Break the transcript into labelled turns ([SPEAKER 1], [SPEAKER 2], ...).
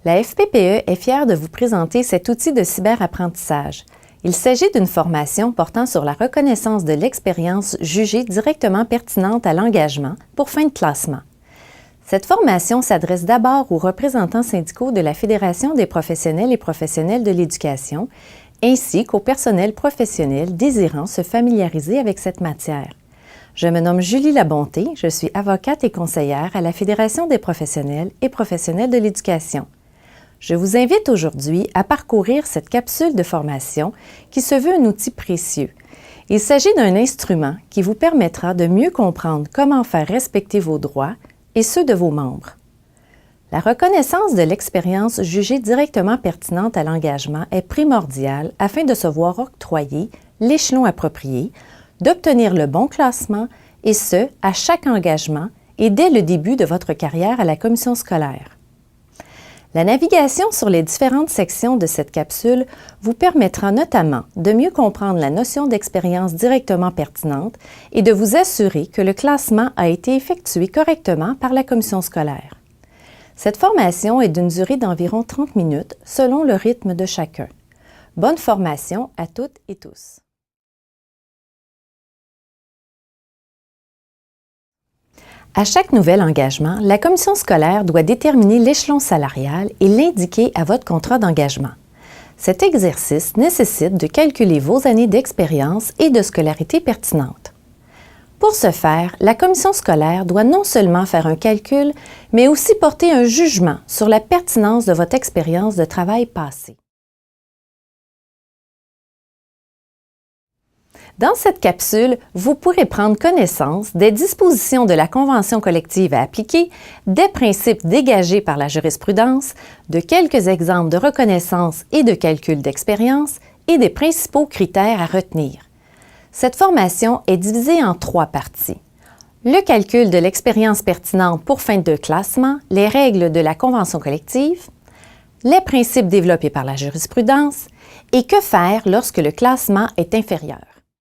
[SPEAKER 1] La FPPE est fière de vous présenter cet outil de cyberapprentissage. Il s'agit d'une formation portant sur la reconnaissance de l'expérience jugée directement pertinente à l'engagement pour fin de classement. Cette formation s'adresse d'abord aux représentants syndicaux de la Fédération des professionnels et professionnels de l'éducation, ainsi qu'au personnel professionnel désirant se familiariser avec cette matière. Je me nomme Julie Labonté, je suis avocate et conseillère à la Fédération des professionnels et professionnels de l'éducation. Je vous invite aujourd'hui à parcourir cette capsule de formation qui se veut un outil précieux. Il s'agit d'un instrument qui vous permettra de mieux comprendre comment faire respecter vos droits et ceux de vos membres. La reconnaissance de l'expérience jugée directement pertinente à l'engagement est primordiale afin de se voir octroyer l'échelon approprié, d'obtenir le bon classement, et ce, à chaque engagement et dès le début de votre carrière à la commission scolaire. La navigation sur les différentes sections de cette capsule vous permettra notamment de mieux comprendre la notion d'expérience directement pertinente et de vous assurer que le classement a été effectué correctement par la commission scolaire. Cette formation est d'une durée d'environ 30 minutes selon le rythme de chacun. Bonne formation à toutes et tous! À chaque nouvel engagement, la commission scolaire doit déterminer l'échelon salarial et l'indiquer à votre contrat d'engagement. Cet exercice nécessite de calculer vos années d'expérience et de scolarité pertinentes. Pour ce faire, la commission scolaire doit non seulement faire un calcul, mais aussi porter un jugement sur la pertinence de votre expérience de travail passée. Dans cette capsule, vous pourrez prendre connaissance des dispositions de la convention collective à appliquer, des principes dégagés par la jurisprudence, de quelques exemples de reconnaissance et de calcul d'expérience et des principaux critères à retenir. Cette formation est divisée en 3 parties. Le calcul de l'expérience pertinente pour fin de classement, les règles de la convention collective, les principes développés par la jurisprudence et que faire lorsque le classement est inférieur.